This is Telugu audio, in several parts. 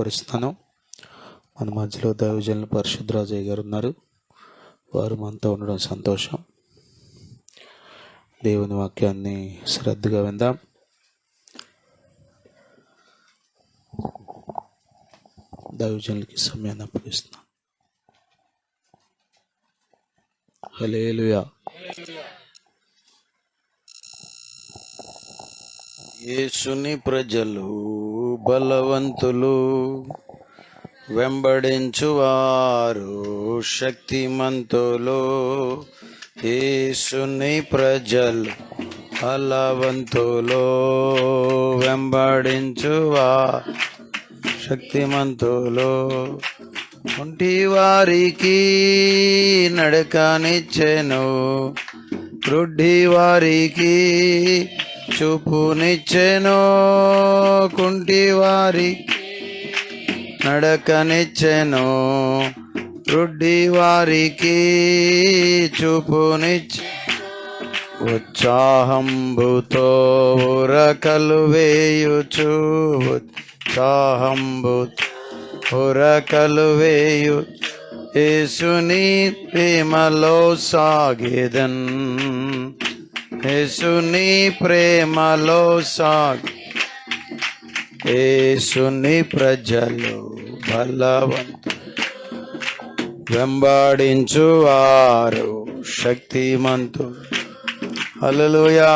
తెలియపరుస్తున్నాను. మన మధ్యలో దైవజనులు పరిశుద్ధరాజయ్య గారు ఉన్నారు. వారు మనతో ఉండడం సంతోషం. దేవుని వాక్యాన్ని శ్రద్ధగా విందాం. దైవజనులకి సమయాన్ని అప్పగిస్తున్నాను. హల్లెలూయా. యేసుని ప్రజలు బలవంతులు, వెంబడించువారు శక్తిమంతులు. యేసుని ప్రజలు బలవంతులు, వెంబడించువారు శక్తిమంతులు. ఒంటి వారికి నడకనిచ్చెను, గ్రుడ్డి వారికి చూపునిచ్చెను. కుంటి వారి నడకనిచ్చెను, గ్రుడ్డి వారికి చూపునిచ్చెను. ఉత్సాహంబుతో ఉరకలు వేయుచు, ఉత్సాహంబుతో ఉరకలు వేయు యేసుని ప్రేమలో సాగెదన్. యేసుని ప్రేమలో యేసుని ప్రజలు బలవంతులు, వెంబడించువారు శక్తిమంతులు. హల్లెలూయా.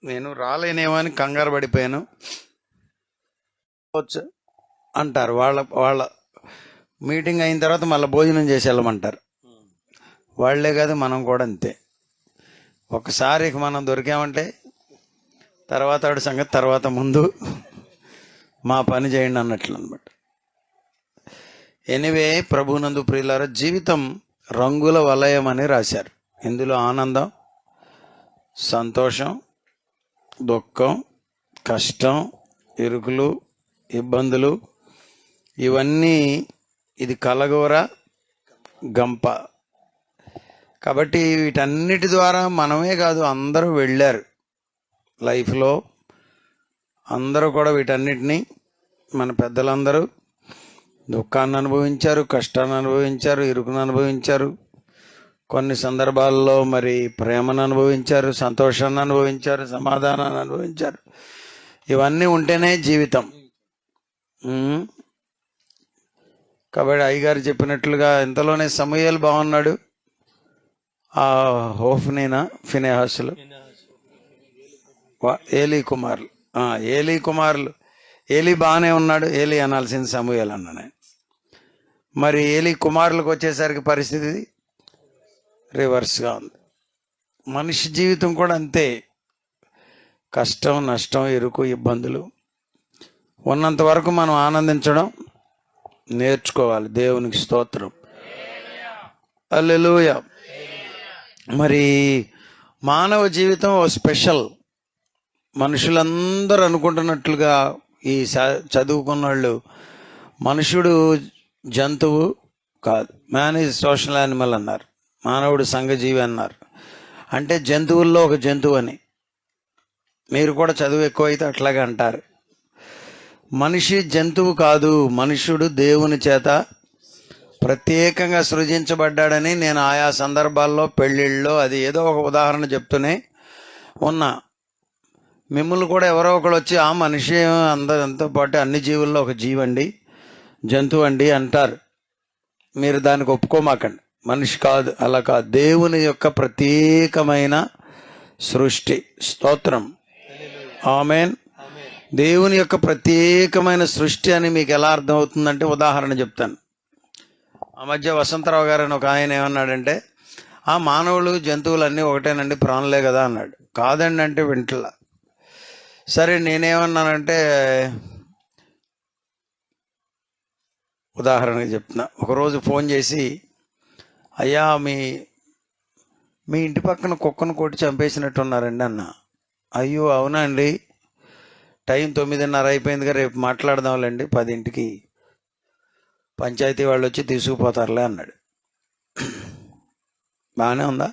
నేను రాలేనేమో అని కంగారు పడిపోయాను అంటారు. వాళ్ళ మీటింగ్ అయిన తర్వాత మళ్ళీ భోజనం చేసి వెళ్ళమంటారు. వాళ్లే కాదు, మనం కూడా అంతే. ఒకసారి మనం దొరికామంటే తర్వాత ఆవిడ సంగతి తర్వాత, ముందు మా పని చేయండి అన్నట్లు అనమాట. ఎనివే, ప్రభునందు ప్రియులారా, జీవితం రంగుల వలయం అని రాశారు. ఇందులో ఆనందం, సంతోషం, దుఃఖం, కష్టం, ఇరుకులు, ఇబ్బందులు, ఇవన్నీ ఇది కలగూర గంప. కాబట్టి వీటన్నిటి ద్వారా మనమే కాదు, అందరూ వెళ్ళారు లైఫ్లో. అందరూ కూడా వీటన్నిటినీ, మన పెద్దలందరూ దుఃఖాన్ని అనుభవించారు, కష్టాన్ని అనుభవించారు, ఇరుకును అనుభవించారు. కొన్ని సందర్భాల్లో మరి ప్రేమను అనుభవించారు, సంతోషాన్ని అనుభవించారు, సమాధానాన్ని అనుభవించారు. ఇవన్నీ ఉంటేనే జీవితం. కాబట్టి అయ్యగారు చెప్పినట్లుగా ఇంతలోనే సమూయేలు బాగున్నాడు. ఆ హోఫ్నీనా ఫినెహాసులు ఏలీ కుమారులు ఏలీ బాగానే ఉన్నాడు. ఏలీ అనాల్సింది సమూయేలు అన్నాను. మరి ఏలీ కుమారులకు వచ్చేసరికి పరిస్థితి రివర్స్గా ఉంది. మనిషి జీవితం కూడా అంతే. కష్టం, నష్టం, ఇరుకు, ఇబ్బందులు ఉన్నంత వరకు మనం ఆనందించడం నేర్చుకోవాలి. దేవునికి స్తోత్రం. హల్లెలూయా. మరి మానవ జీవితం ఓ స్పెషల్. మనుషులందరూ అనుకుంటున్నట్లుగా, ఈ చదువుకున్న వాళ్ళు, మనుషుడు జంతువు కాదు. మ్యాన్ ఈజ్ సోషల్ యానిమల్ అన్నారు. మానవుడు సంఘజీవి అన్నారు. అంటే జంతువుల్లో ఒక జంతువు అని. మీరు కూడా చదువు ఎక్కువైతే అట్లాగే అంటారు. మనిషి జంతువు కాదు, మనుష్యుడు దేవుని చేత ప్రత్యేకంగా సృజించబడ్డాడని నేను ఆయా సందర్భాల్లో, పెళ్ళిళ్ళలో అది ఏదో ఒక ఉదాహరణ చెప్తూనే ఉన్నా. మిమ్మల్ని కూడా ఎవరో ఒకరు వచ్చి ఆ మనిషి అందరితో పాటు అన్ని జీవుల్లో ఒక జీవండి, జంతువు అండి అంటారు. మీరు దానికి ఒప్పుకోమాకండి. మనిషి కాదు, అలా కాదు. దేవుని యొక్క ప్రత్యేకమైన సృష్టి. స్తోత్రం. ఆమేన్. దేవుని యొక్క ప్రత్యేకమైన సృష్టి అని మీకు ఎలా అర్థమవుతుందంటే ఉదాహరణ చెప్తాను. ఆ మధ్య వసంతరావు గారు అని ఒక ఆయన ఏమన్నాడంటే, ఆ మానవులు జంతువులు అన్నీ ఒకటేనండి, ప్రాణులే కదా అన్నాడు. కాదండి అంటే వింటలా. సరే, నేనేమన్నానంటే ఉదాహరణగా చెప్తున్నా. ఒకరోజు ఫోన్ చేసి, అయ్యా మీ ఇంటి పక్కన కుక్కను కొట్టి చంపేసినట్టున్నారండి అన్న. అయ్యో అవునా అండి, టైం 9:30 అయిపోయిందిగా, రేపు మాట్లాడదాంలేండి, 10ంటికి పంచాయతీ వాళ్ళు వచ్చి తీసుకుపోతారులే అన్నాడు. బాగానే ఉందా?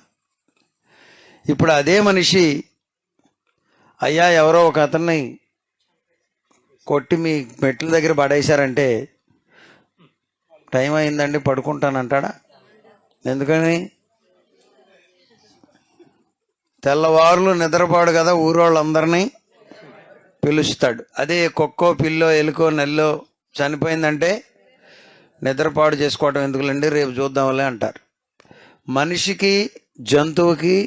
ఇప్పుడు అదే మనిషి, అయ్యా ఎవరో ఒక అతన్ని కొట్టి మీ మెట్ల దగ్గర పడేశారంటే టైం అయిందండి పడుకుంటానంటాడా? ఎందుకని? తెల్లవారులు నిద్రపోడు కదా, ఊరోళ్ళందరినీ పిలుస్తాడు. అదే కుక్కో పిల్లో ఎలుకో నెల్లో చనిపోయిందంటే నిద్రపాడు చేసుకోవటం ఎందుకులండి, రేపు చూద్దాంలే అంటారు. మనిషికి జంతువుకి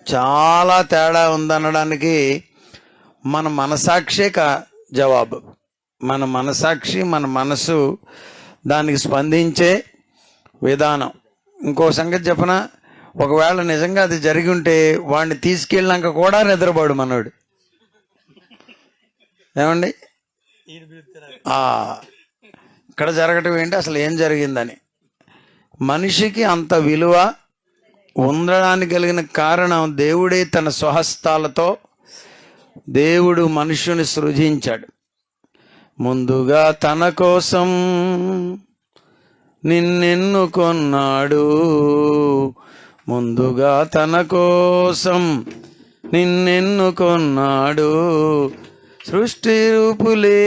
చాలా తేడా ఉందనడానికి మన మనసాక్షే జవాబు. మన మనసాక్షి, మన మనసు దానికి స్పందించే విధానం. ఇంకో సంగతి చెప్పనా, ఒకవేళ నిజంగా అది జరిగి ఉంటే వాడిని తీసుకెళ్ళినాక కూడా నిద్రపోడు మనోడు. ఏమండి? ఇక్కడ జరగటం ఏంటి, అసలు ఏం జరిగిందని. మనిషికి అంత విలువ ఉండడానికి కలిగిన కారణం దేవుడే తన స్వహస్తాలతో దేవుడు మనుషుని సృజించాడు. ముందుగా తన కోసం నిన్నెన్నుకొన్నాడు, ముందుగా తన కోసం నిన్నెన్నుకొన్నాడు, సృష్టి రూపులేనప్పుడే.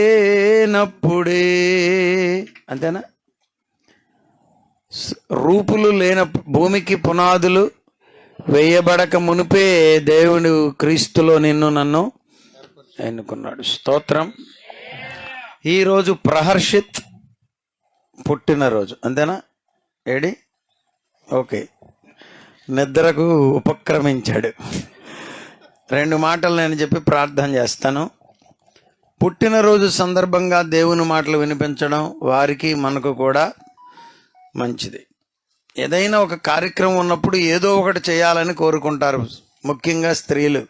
అంతేనా? రూపులు లేనప్పుడు, భూమికి పునాదులు వేయబడక మునిపే దేవుడు క్రీస్తులో నిన్ను నన్ను ఎన్నుకున్నాడు. స్తోత్రం. ఈరోజు ప్రహర్షిత్ పుట్టినరోజు, అంతేనా? ఏడి ఓకే, నిద్రకు ఉపక్రమించాడు. 2 మాటలు నేను చెప్పి ప్రార్థన చేస్తాను. పుట్టినరోజు సందర్భంగా దేవుని మాటలు వినిపించడం వారికి మనకు కూడా మంచిది. ఏదైనా ఒక కార్యక్రమం ఉన్నప్పుడు ఏదో ఒకటి చేయాలని కోరుకుంటారు, ముఖ్యంగా స్త్రీలు.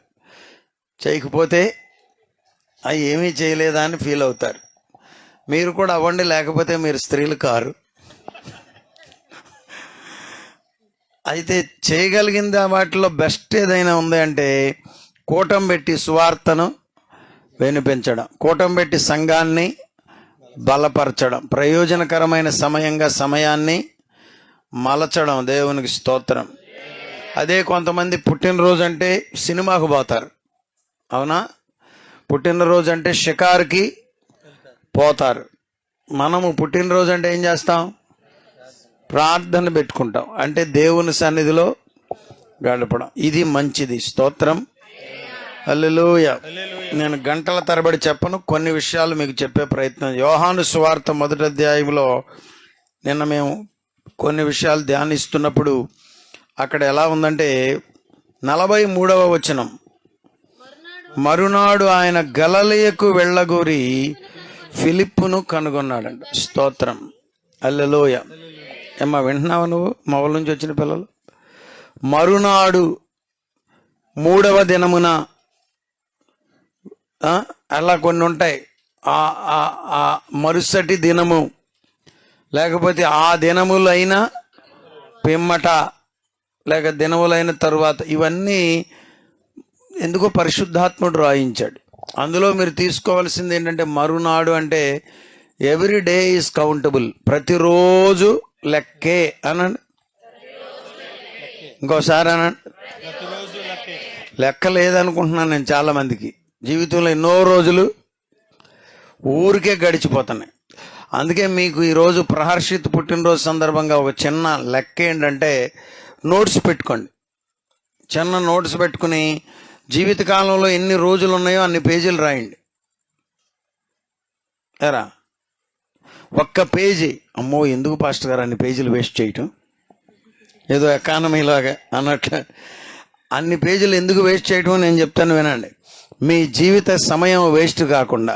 చేయకపోతే అవి ఏమీ చేయలేదా అని ఫీల్ అవుతారు. మీరు కూడా అవ్వండి, లేకపోతే మీరు స్త్రీలు కారు. అయితే చేయగలిగింది వాటిలో బెస్ట్ ఏదైనా ఉంది అంటే కూటం పెట్టి సువార్తను వినిపించడం, కూటం పెట్టి సంఘాన్ని బలపరచడం, ప్రయోజనకరమైన సమయాన్ని మలచడం. దేవునికి స్తోత్రం. అదే కొంతమంది పుట్టినరోజు అంటే సినిమాకు పోతారు, అవునా? పుట్టినరోజు అంటే షికారుకి పోతారు. మనము పుట్టినరోజు అంటే ఏం చేస్తాం? ప్రార్థన పెట్టుకుంటాం, అంటే దేవుని సన్నిధిలో గడపడం. ఇది మంచిది. స్తోత్రం. హల్లెలూయా. నేను గంటల తరబడి చెప్పను, కొన్ని విషయాలు మీకు చెప్పే ప్రయత్నం. యోహాను సువార్త 1వ అధ్యాయంలో నిన్న మేము కొన్ని విషయాలు ధ్యానిస్తున్నప్పుడు అక్కడ ఎలా ఉందంటే 43వ వచనం, మరునాడు ఆయన గలిలయకు వెళ్ళగోరి ఫిలిప్పును కనుగొన్నాడంట. స్తోత్రం. హల్లెలూయా. ఏమ్మా వింటున్నావా నువ్వు? మా ఊళ్ళ నుంచి వచ్చిన పిల్లలు. మరునాడు 3వ దినమున, అలా కొన్ని ఉంటాయి. మరుసటి దినము, లేకపోతే ఆ దినములైన పిమ్మట, లేక దినములైన తరువాత. ఇవన్నీ ఎందుకో పరిశుద్ధాత్ముడు రాయించాడు. అందులో మీరు తీసుకోవాల్సింది ఏంటంటే, మరునాడు అంటే ఎవ్రీ డే ఈజ్ కౌంటబుల్, ప్రతిరోజు లెక్కే అనండి. ఇంకోసారి అనండి. లెక్క లేదనుకుంటున్నాను నేను. చాలా మందికి జీవితంలో ఎన్నో రోజులు ఊరికే గడిచిపోతున్నాయి. అందుకే మీకు ఈరోజు ప్రహర్షిత్ పుట్టినరోజు సందర్భంగా ఒక చిన్న లెక్క ఏంటంటే, నోట్స్ పెట్టుకోండి. చిన్న నోట్స్ పెట్టుకుని జీవితకాలంలో ఎన్ని రోజులు ఉన్నాయో అన్ని పేజీలు రాయండి. ఎరా ఒక్క పేజీ, అమ్మో ఎందుకు పాస్టర్ గారు అన్ని పేజీలు వేస్ట్ చేయటం, ఏదో ఎకానమీలాగా అన్నట్లు అన్ని పేజీలు ఎందుకు వేస్ట్ చేయటం నేను చెప్తాను వినండి. మీ జీవిత సమయం వేస్ట్ కాకుండా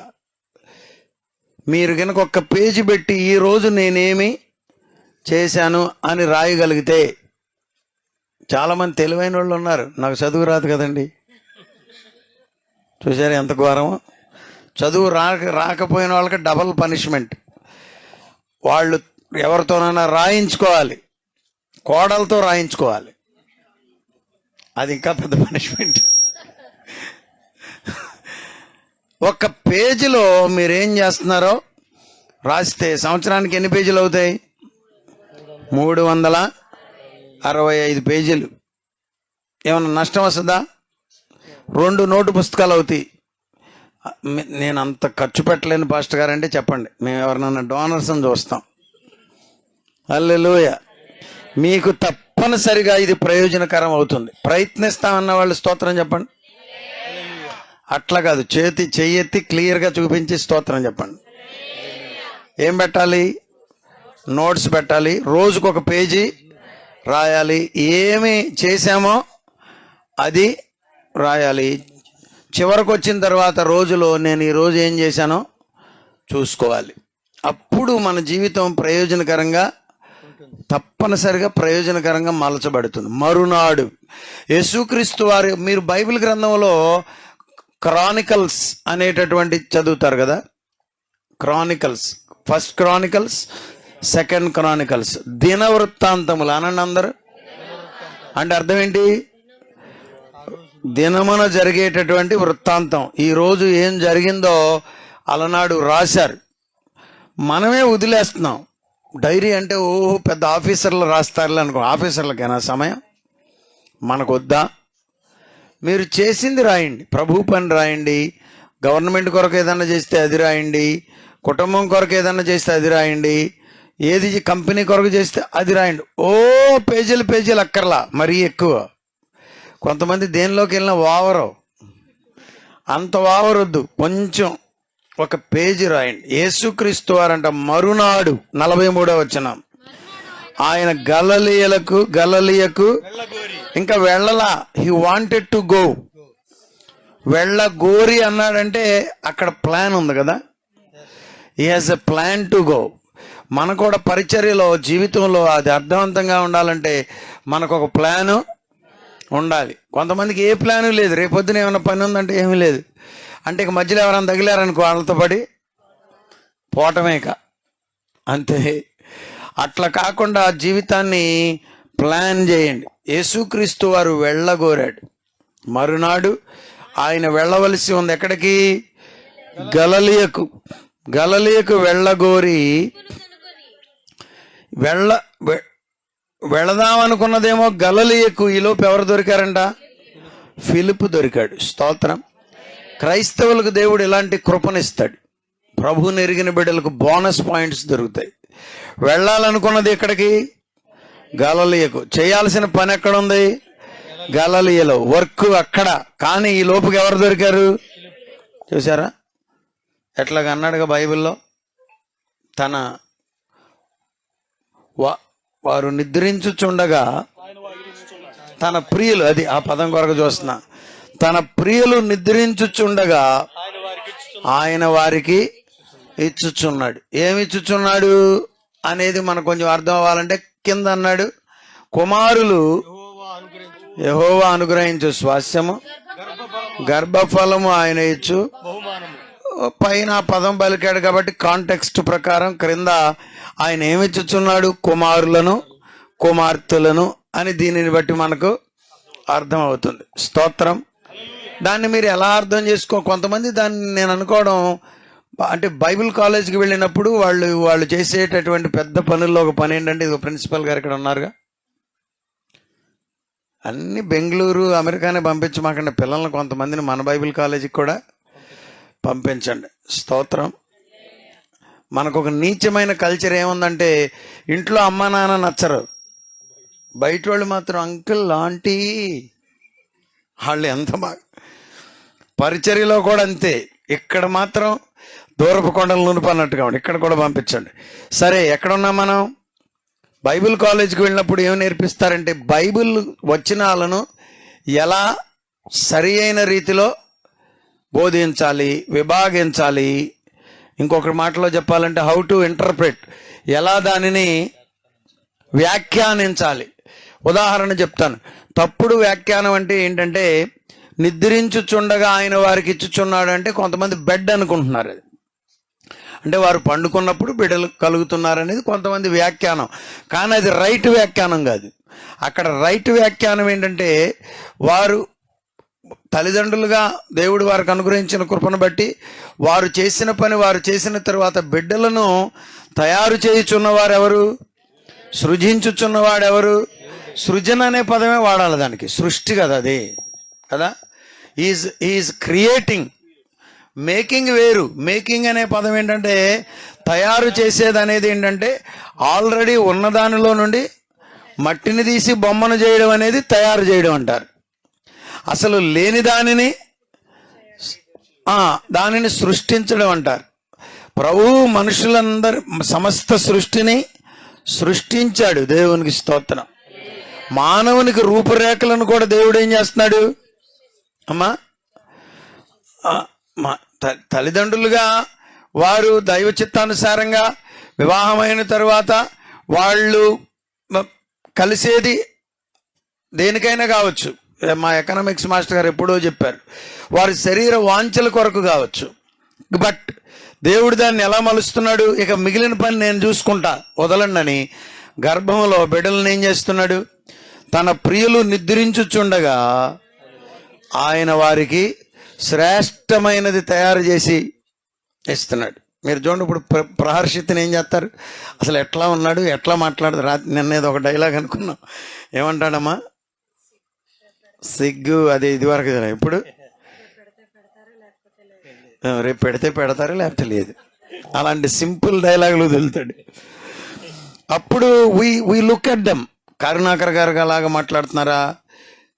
మీరు కనుక ఒక్క పేజీ పెట్టి ఈరోజు నేనేమి చేశాను అని రాయగలిగితే, చాలామంది తెలివైన వాళ్ళు ఉన్నారు, నాకు చదువు రాదు కదండి. చూసారు ఎంత ఘోరమో? చదువు రాకపోయిన వాళ్ళకి డబల్ పనిష్మెంట్. వాళ్ళు ఎవరితోనైనా రాయించుకోవాలి, కోడలతో రాయించుకోవాలి, అది ఇంకా పెద్ద పనిష్మెంట్. ఒక్క పేజీలో మీరేం చేస్తున్నారో రాస్తే సంవత్సరానికి ఎన్ని పేజీలు అవుతాయి? 365 పేజీలు. ఏమన్నా నష్టం వస్తుందా? 2 నోటు పుస్తకాలు అవుతాయి. నేను అంత ఖర్చు పెట్టలేను పాస్టర్ గారు అంటే చెప్పండి, మేము ఎవరినన్నా డోనర్స్ని చూస్తాం. హల్లెలూయా. మీకు తప్పనిసరిగా ఇది ప్రయోజనకరం అవుతుంది. ప్రయత్నిస్తామన్న వాళ్ళు స్తోత్రం చెప్పండి. అట్లా కాదు, చెయ్యెత్తి క్లియర్గా చూపించి స్తోత్రం చెప్పండి. ఏం పెట్టాలి? నోట్స్ పెట్టాలి, రోజుకొక పేజీ రాయాలి, ఏమి చేశామో అది రాయాలి. చివరికి వచ్చిన తర్వాత రోజులో నేను ఈరోజు ఏం చేశానో చూసుకోవాలి. అప్పుడు మన జీవితం ప్రయోజనకరంగా, తప్పనిసరిగా ప్రయోజనకరంగా మలచబడుతుంది. మరునాడు యేసుక్రీస్తు వారు, మీరు బైబిల్ గ్రంథంలో క్రానికల్స్ అనేటటువంటి చదువుతారు కదా, chronicles, first chronicles, second chronicles, దినవృత్తాంతములు అనండి అందరు. అంటే అర్థం ఏంటి? దినమున జరిగేటటువంటి వృత్తాంతం. ఈరోజు ఏం జరిగిందో అలనాడు రాశారు, మనమే వదిలేస్తున్నాం. డైరీ అంటే పెద్ద ఆఫీసర్లు రాస్తారులే అనుకో. ఆఫీసర్లకైనా సమయం మనకు వద్దా? మీరు చేసింది రాయండి, ప్రభు పని రాయండి, గవర్నమెంట్ కొరకు ఏదన్నా చేస్తే అది రాయండి, కుటుంబం కొరకు ఏదన్నా చేస్తే అది రాయండి, ఏది కంపెనీ కొరకు చేస్తే అది రాయండి. పేజీలు అక్కర్లా, మరీ ఎక్కువ. కొంతమంది దేనిలోకి వెళ్ళినా వావరు, అంత వావరొద్దు, కొంచెం ఒక పేజీ రాయండి. యేసుక్రీస్తు వారంట మరునాడు 43వ వచనం, ఆయన గలిలయకు ఇంకా వెళ్ళలా. He wanted to go. వెళ్ళగోరి అన్నాడంటే అక్కడ ప్లాన్ ఉంది కదా. He has a plan to go. మన కూడా పరిచర్యలో, జీవితంలో అది అర్థవంతంగా ఉండాలంటే మనకు ఒక ప్లాను ఉండాలి. కొంతమందికి ఏ ప్లాను లేదు, రేపొద్దున ఏమైనా పని ఉందంటే ఏమీ లేదు. అంటే ఇక మధ్యలో ఎవరైనా తగిలారనుకో, వాళ్ళతో పడి పోవటమేక అంతే. అట్లా కాకుండా జీవితాన్ని ప్లాన్ చేయండి. యేసుక్రీస్తు వారు వెళ్ళగోరాడు. మరునాడు ఆయన వెళ్ళవలసి ఉంది. ఎక్కడికి? గలిలయకు వెళ్ళగోరి వెళదామనుకున్నదేమో గలిలయకు. ఈలోపు ఎవరు దొరికారంట? ఫిలిప్పు దొరికాడు. స్తోత్రం. క్రైస్తవులకు దేవుడు ఇలాంటి కృపనిస్తాడు. ప్రభువుని ఎరిగిన బిడ్డలకు బోనస్ పాయింట్స్ దొరుకుతాయి. వెళ్ళాలనుకున్నది ఎక్కడికి? గలిలయకు. చేయాల్సిన పని ఎక్కడుంది? గలిలయలో. వర్క్ అక్కడ. కానీ ఈ లోపుకి ఎవరు దొరికారు? చూసారా ఎట్లాగ అన్నాడుగా బైబిల్లో, వారు నిద్రించుచుండగా తన ప్రియులు, అది ఆ పదం కొరకు చూస్తున్నా, తన ప్రియులు నిద్రించుచుండగా ఆయన వారికి ఇచ్చుచున్నాడు. ఏమి ఇచ్చుచున్నాడు అనేది మనకు కొంచెం అర్థం అవ్వాలంటే కింద అన్నాడు, కుమారులు యెహోవా అనుగ్రహించు స్వాస్యము, గర్భఫలము ఆయన ఇచ్చు. పైన పదం పలికాడు కాబట్టి కాంటెక్స్ట్ ప్రకారం క్రింద ఆయన ఏమిచ్చుచున్నాడు? కుమారులను, కుమార్తెలను అని దీనిని బట్టి మనకు అర్థం అవుతుంది. స్తోత్రం. దాన్ని మీరు ఎలా అర్థం కొంతమంది దాన్ని నేను అనుకోవడం అంటే బైబిల్ కాలేజ్కి వెళ్ళినప్పుడు వాళ్ళు చేసేటటువంటి పెద్ద పనుల్లో ఒక పని ఏంటంటే, ఇది ప్రిన్సిపల్ గారు ఇక్కడ ఉన్నారుగా, అన్ని బెంగళూరు అమెరికానే పంపించమాకండి పిల్లల్ని, కొంతమందిని మన బైబిల్ కాలేజీకి కూడా పంపించండి. స్తోత్రం. మనకు ఒక నీచమైన కల్చర్ ఏముందంటే, ఇంట్లో అమ్మ నాన్న నచ్చరు, బయట వాళ్ళు మాత్రం అంకుల్ ఆంటీ, వాళ్ళు ఎంత బాగా. పరిచర్యలో కూడా అంతే. ఇక్కడ మాత్రం దూరపు కొండలు నునుపన్నట్టుగా ఉండి ఇక్కడ కూడా పంపించండి. సరే, ఎక్కడున్నాం మనం? బైబిల్ కాలేజీకి వెళ్ళినప్పుడు ఏమి నేర్పిస్తారంటే, బైబిల్ వచనాలను ఎలా సరి అయిన రీతిలో బోధించాలి, విభాగించాలి. ఇంకొక మాటలో చెప్పాలంటే హౌ టు ఇంటర్ప్రెట్, ఎలా దానిని వ్యాఖ్యానించాలి. ఉదాహరణ చెప్తాను. తప్పుడు వ్యాఖ్యానం అంటే ఏంటంటే, నిద్రించుచుండగా ఆయన వారికి ఇచ్చుచున్నాడు అంటే కొంతమంది బెడ్ అనుకుంటున్నారు. అది అంటే వారు పండుకున్నప్పుడు బిడ్డలు కలుగుతున్నారనేది కొంతమంది వ్యాఖ్యానం. కానీ అది రైట్ వ్యాఖ్యానం కాదు. అక్కడ రైట్ వ్యాఖ్యానం ఏంటంటే, వారు తల్లిదండ్రులుగా దేవుడు వారికి అనుగ్రహించిన కృపను బట్టి వారు చేసిన పని వారు చేసిన తర్వాత బిడ్డలను తయారు చేయుచున్నవారు ఎవరు? సృజించుచున్నవాడెవరు? సృజన అనే పదమే వాడాలి దానికి, సృష్టి కదా అది కదా. Is creating. మేకింగ్ వేరు. మేకింగ్ అనే పదం ఏంటంటే తయారు చేసేది అనేది ఏంటంటే ఆల్రెడీ ఉన్నదానిలో నుండి మట్టిని తీసి బొమ్మను చేయడం అనేది తయారు చేయడం అంటారు. అసలు లేని దానిని సృష్టించడం అంటారు. ప్రభువు మనుషులందరి సమస్త సృష్టిని సృష్టించాడు. దేవునికి స్తోత్రం. మానవునికి రూపురేఖలను కూడా దేవుడు ఏం చేస్తున్నాడు అమ్మా? తల్లిదండ్రులుగా వారు దైవ చిత్తానుసారంగా వివాహమైన తర్వాత వాళ్ళు కలిసేది దేనికైనా కావచ్చు. మా ఎకనామిక్స్ మాస్టర్ గారు ఎప్పుడో చెప్పారు, వారి శరీర వాంఛల కొరకు కావచ్చు. బట్ దేవుడు దాన్ని ఎలా మలుస్తున్నాడు? ఇక మిగిలిన పని నేను చూసుకుంటా, వదలండి అని గర్భంలో బిడ్డలను ఏం చేస్తున్నాడు? తన ప్రియులు నిద్రించుచుండగా ఆయన వారికి శ్రేష్టమైనది తయారు చేసి ఇస్తున్నాడు. మీరు చూడండి, ఇప్పుడు ప్రహర్షిత్ని ఏం చేస్తారు? అసలు ఎట్లా ఉన్నాడు, ఎట్లా మాట్లాడతారు? నిన్నేది ఒక డైలాగ్ అనుకున్నాం. ఏమంటాడమ్మా? సిగ్గు అది ఇదివరకు, ఇప్పుడు రేపు పెడితే పెడతారు, లేకపోతే లేదు. అలాంటి సింపుల్ డైలాగులు వదులుతాడు. అప్పుడు we look at them. Karunakar గారు లాగా మాట్లాడుతున్నారా,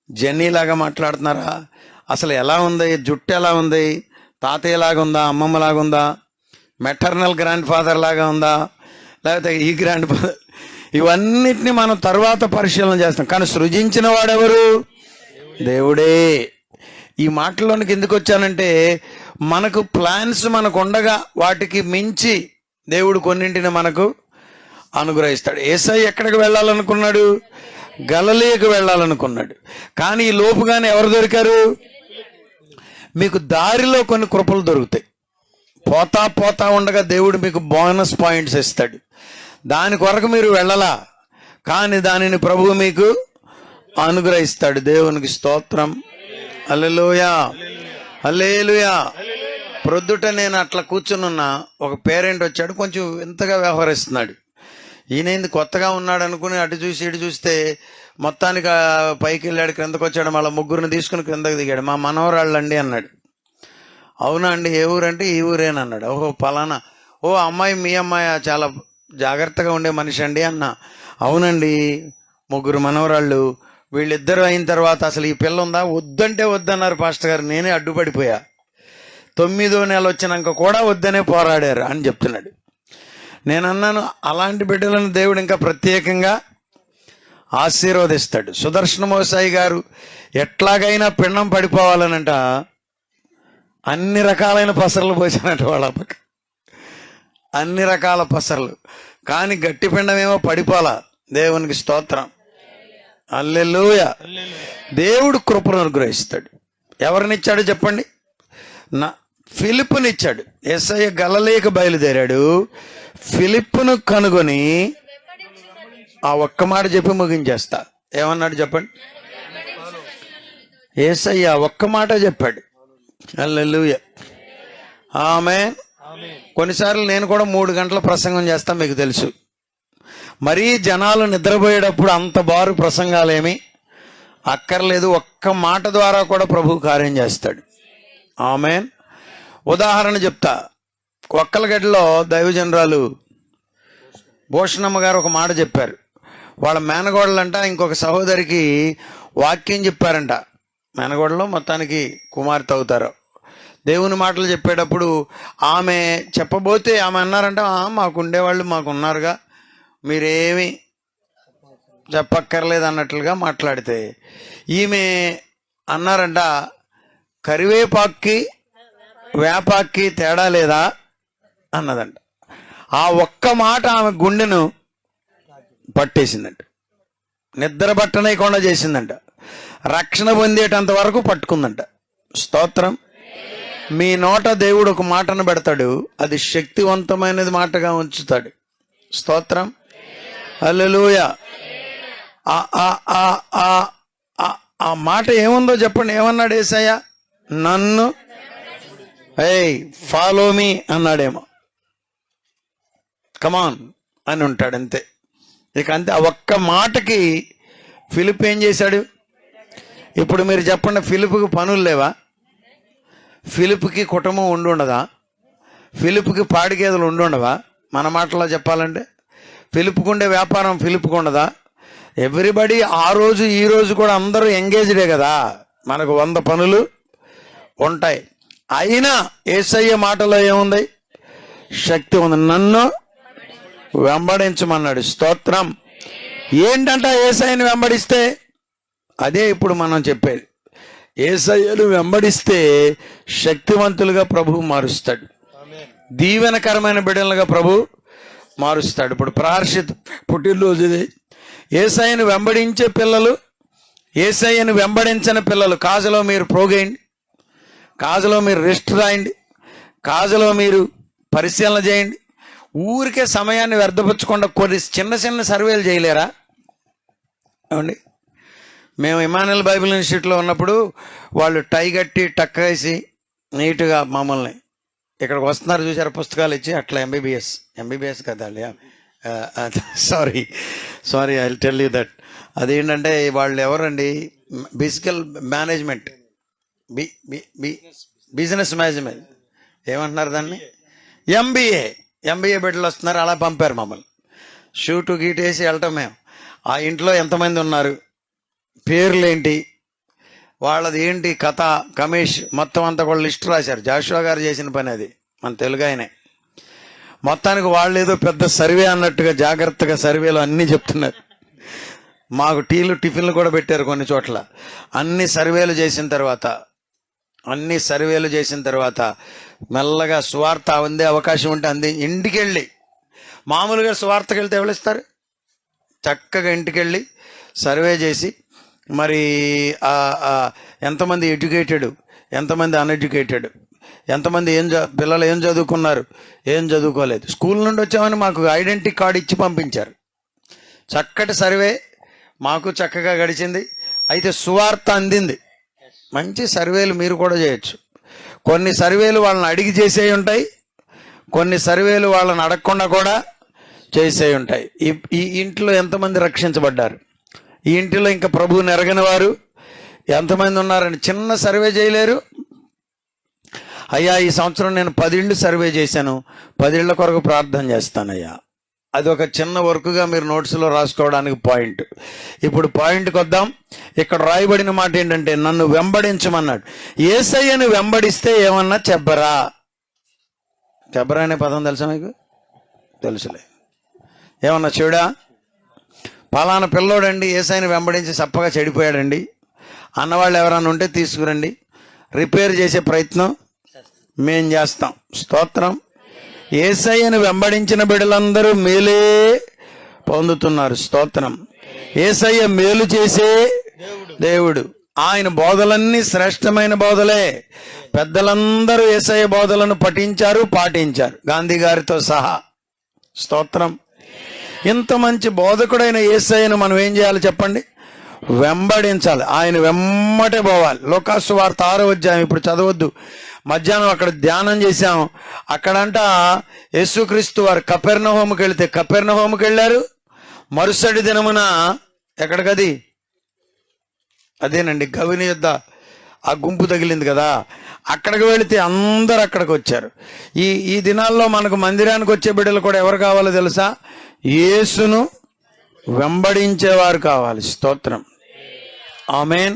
జెన్నీ లాగా మాట్లాడుతున్నారా, అసలు ఎలా ఉంది, జుట్టు ఎలా ఉంది, తాతయ్య లాగా ఉందా, అమ్మమ్మ లాగా ఉందా, మెటర్నల్ గ్రాండ్ ఫాదర్ లాగా ఉందా, లేకపోతే ఈ గ్రాండ్ ఫాదర్, ఇవన్నిటిని మనం తర్వాత పరిశీలన చేస్తాం. కానీ సృజించిన వాడెవరు? దేవుడే. ఈ మాటల్లోనికి ఎందుకు వచ్చానంటే, మనకు ప్లాన్స్ మనకు ఉండగా వాటికి మించి దేవుడు కొన్నింటిని మనకు అనుగ్రహిస్తాడు. యేసయ్య ఎక్కడికి వెళ్ళాలనుకున్నాడు? గలిలయకు వెళ్ళాలనుకున్నాడు. కానీ ఈ లోపుగానే ఎవరు దొరికారు? మీకు దారిలో కొన్ని కృపలు దొరుకుతాయి. పోతా పోతా ఉండగా దేవుడు మీకు బోనస్ పాయింట్స్ ఇస్తాడు. దాని కొరకు మీరు వెళ్ళలా, కానీ దానిని ప్రభువు మీకు అనుగ్రహిస్తాడు. దేవునికి స్తోత్రం. హల్లెలూయా, హల్లెలూయా. ప్రొద్దుట నేను అట్లా కూర్చునున్నా, ఒక పేరెంట్ వచ్చాడు, కొంచెం వింతగా వ్యవహరిస్తున్నాడు. ఈయనేంది కొత్తగా ఉన్నాడు అనుకుని అటు చూసి ఇటు చూస్తే మొత్తానికి పైకి వెళ్ళాడు, క్రిందకు వచ్చాడు, మళ్ళీ ముగ్గురిని తీసుకుని క్రిందకు దిగాడు. మా మనవరాళ్ళండి అన్నాడు. అవునా అండి, ఏ ఊరంటే ఈ ఊరేనన్నాడు. ఓహో పలానా. ఓ అమ్మాయి, మీ అమ్మాయి చాలా జాగ్రత్తగా ఉండే మనిషి అండి అన్న. అవునండి, ముగ్గురు మనవరాళ్ళు. వీళ్ళిద్దరూ అయిన తర్వాత అసలు ఈ పిల్ల ఉందా? వద్దంటే వద్దన్నారు పాస్టర్ గారు. నేనే అడ్డుపడిపోయా. 9వ నెల వచ్చినాక కూడా వద్దనే పోరాడారు అని చెప్తున్నాడు. నేను అన్నాను, అలాంటి బిడ్డలను దేవుడు ఇంకా ప్రత్యేకంగా ఆశీర్వదిస్తాడు. సుదర్శన మోసాయి గారు ఎట్లాగైనా పిండం పడిపోవాలనంట అన్ని రకాలైన పసర్లు పోసినట్టు వాళ్ళ పక్క, అన్ని రకాల పసర్లు. కానీ గట్టి పిండం ఏమో పడిపోలా. దేవునికి స్తోత్రం. హల్లెలూయా. దేవుడు కృపను అనుగ్రహిస్తాడు. ఎవరినిచ్చాడు చెప్పండి? ఫిలిప్పునిచ్చాడు. యేసయ్య గలిలయకు బయలుదేరాడు. ఫిలిప్పును కనుగొని ఆ ఒక్క మాట చెప్పి ముగించేస్తా. ఏమన్నాడు చెప్పండి? యేసయ్య ఒక్క మాట చెప్పాడు. హల్లెలూయా, ఆమేన్. కొన్నిసార్లు నేను కూడా 3 గంటల ప్రసంగం చేస్తా, మీకు తెలుసు. మరీ జనాలు నిద్రపోయేటప్పుడు అంత బారు ప్రసంగాలేమి అక్కర్లేదు. ఒక్క మాట ద్వారా కూడా ప్రభు కార్యం చేస్తాడు. ఆమేన్. ఉదాహరణ చెప్తా. ఒక్కలగడ్డలో దైవజనరాలు భూషణమ్మ గారు ఒక మాట చెప్పారు. వాళ్ళ మేనగోడలంట ఇంకొక సహోదరికి వాక్యం చెప్పారంట. మేనగోడలో మొత్తానికి కుమార్తె అవుతారు. దేవుని మాటలు చెప్పేటప్పుడు ఆమె చెప్పబోతే ఆమె అన్నారంట, మాకుండేవాళ్ళు మాకున్నారుగా, మీరేమి చెప్పక్కర్లేదు అన్నట్లుగా మాట్లాడితే ఈమె అన్నారంట, కరివేపాక్కి వేపాక్కి తేడా లేదా అన్నదంట. ఆ ఒక్క మాట ఆమె గుండెను పట్టేసిందంట. నిద్ర పట్టనేయకుండా చేసిందంట. రక్షణ పొందేటంత వరకు పట్టుకుందంట. స్తోత్రం. మీ నోట దేవుడు ఒక మాటను పెడతాడు, అది శక్తివంతమైనది మాటగా ఉంచుతాడు. స్తోత్రం. హల్లెలూయా. ఆ మాట ఏముందో చెప్పండి. ఏమన్నాడు యేసయ్య? నన్ను ఫాలో మీ అన్నాడేమో. కమాన్ అని ఉంటాడు అంతే. ఇక అంతే. ఆ ఒక్క మాటకి ఫిలిప్ ఏం చేశాడు? ఇప్పుడు మీరు చెప్పండి, ఫిలిప్కి పనులు లేవా? ఫిలిప్కి కుటుంబం ఉండదా? ఫిలిప్కి పాడి గేదెలు ఉండవా? మన మాటలో చెప్పాలంటే ఫిలిప్కు ఉండే వ్యాపారం ఫిలిప్కు ఉండదా? ఎవ్రీబడి ఆ రోజు ఈ రోజు కూడా అందరూ ఎంగేజ్డే కదా. మనకు 100 పనులు ఉంటాయి. అయినా యేసయ్య మాటలో ఏముంది? శక్తి ఉంది. నన్ను వెంబడించమన్నాడు. స్తోత్రం. ఏంటంట యేసయ్యను వెంబడిస్తే? అదే ఇప్పుడు మనం చెప్పేది. యేసయ్యను వెంబడిస్తే శక్తివంతులుగా ప్రభువు మారుస్తాడు, దీవెనకరమైన బిడ్డలుగా ప్రభు మారుస్తాడు. ఇప్పుడు ప్రార్షిత్ పుట్టినరోజు ఇది. యేసయ్యను వెంబడించే పిల్లలు, యేసయ్యను వెంబడించని పిల్లలు కాజలో మీరు ప్రోగేయండి, కాజలో మీరు రిస్ట్ రాయండి, కాజలో మీరు పరిశీలన చేయండి. ఊరికే సమయాన్ని వ్యర్థపరచకుండా కొన్ని చిన్న చిన్న సర్వేలు చేయలేరా? ఏమండి, మేము ఇమానుయేల్ బైబిల్ ఇన్స్టిట్యూట్లో ఉన్నప్పుడు వాళ్ళు టై కట్టి టక్ వేసి నీట్గా మమ్మల్ని ఇక్కడికి వస్తున్నారు చూసారు పుస్తకాలు ఇచ్చి, అట్లా ఎంబీబీఎస్ కదా, sorry I tell you that. అదేంటంటే వాళ్ళు ఎవరండి, బిజికల్ మేనేజ్మెంట్, బిజినెస్ మేనేజ్మెంట్ ఏమంటున్నారు దాన్ని, ఎంబీఏ బిడ్డలు వస్తున్నారు. అలా పంపారు మమ్మల్ని. షూటు గీటు వేసి వెళ్ళటం. మేము ఆ ఇంట్లో ఎంతమంది ఉన్నారు, పేర్లేంటి, వాళ్ళది ఏంటి కథ, కమేష్ మొత్తం అంతా కూడా లిస్ట్ రాశారు. జాషువా గారు చేసిన పని అది, మన తెలుగు ఆయనే. మొత్తానికి వాళ్ళు ఏదో పెద్ద సర్వే అన్నట్టుగా జాగ్రత్తగా సర్వేలో అన్నీ చెప్తున్నారు. మాకు టిఫిన్లు కూడా పెట్టారు కొన్ని చోట్ల. అన్ని సర్వేలు చేసిన తర్వాత మెల్లగా సువార్త అందే అవకాశం ఉంటే అంది. ఇంటికి వెళ్ళి మామూలుగా సువార్తకి వెళ్తే ఎవరిస్తారు? చక్కగా ఇంటికి వెళ్ళి సర్వే చేసి మరి ఎంతమంది ఎడ్యుకేటెడ్, ఎంతమంది అన్ఎడ్యుకేటెడ్, ఎంతమంది పిల్లలు ఏం చదువుకున్నారు, ఏం చదువుకోలేదు. స్కూల్ నుండి వచ్చామని మాకు ఐడెంటిటీ కార్డు ఇచ్చి పంపించారు. చక్కటి సర్వే మాకు చక్కగా గడిచింది. అయితే సువార్త అందింది. మంచి సర్వేలు మీరు కూడా చేయొచ్చు. కొన్ని సర్వేలు వాళ్ళని అడిగి చేసేవి ఉంటాయి, కొన్ని సర్వేలు వాళ్ళని అడగకుండా కూడా చేసేవి ఉంటాయి. ఈ ఇంట్లో ఎంతమంది రక్షించబడ్డారు, ఈ ఇంటిలో ఇంకా ప్రభువుని ఎరగని వారు ఎంతమంది ఉన్నారని చిన్న సర్వే చేయలేరు? అయ్యా ఈ సంవత్సరం నేను 10 ఇళ్ళు సర్వే చేశాను, 10 ఇళ్ళ కొరకు ప్రార్థన చేస్తానయ్యా. అది ఒక చిన్న వర్క్గా మీరు నోట్స్లో రాసుకోవడానికి పాయింట్. ఇప్పుడు పాయింట్కి వద్దాం. ఇక్కడ రాయబడిన మాట ఏంటంటే నన్ను వెంబడించమన్నాడు. యేసయ్యను వెంబడిస్తే ఏమన్నా చెప్పరా అనే పదం తెలుసా మీకు? తెలుసులే. ఏమన్నా చెడా? పలానా పిల్లోడండి యేసయ్యను వెంబడించి చప్పగా చెడిపోయాడండి అన్నవాళ్ళు ఎవరన్నా ఉంటే తీసుకురండి, రిపేర్ చేసే ప్రయత్నం మేం చేస్తాం. స్తోత్రం. యేసయ్యను వెంబడించిన బిడ్డలందరూ మేలే పొందుతున్నారు. స్తోత్రం. యేసయ్య మేలు చేసే దేవుడు. ఆయన బోధలన్నీ శ్రేష్టమైన బోధలే. పెద్దలందరూ యేసయ్య బోధలను పఠించారు, పాటించారు, గాంధీ గారితో సహా. స్తోత్రం. ఇంత మంచి బోధకుడైన యేసయ్యను మనం ఏం చేయాలి చెప్పండి? వెంబడించాలి. ఆయన వెమ్మటే పోవాలి. లోకాసు వార్త 6వ అధ్యాయం ఇప్పుడు చదవద్దు. మధ్యాహ్నం అక్కడ ధ్యానం చేశాం. అక్కడంట యేసుక్రీస్తు వారు కపెర్నహూముకి వెళితే కపెర్నహూముకి వెళ్ళారు. మరుసటి దినమున ఎక్కడికది, అదేనండి గవిని యొద్ద ఆ గుంపు తగిలింది కదా, అక్కడికి వెళితే అందరు అక్కడికి వచ్చారు. ఈ దినాల్లో మనకు మందిరానికి వచ్చే బిడ్డలు కూడా ఎవరు కావాలో తెలుసా? యేసును వెంబడించేవారు కావాలి. స్తోత్రం. ఆమేన్.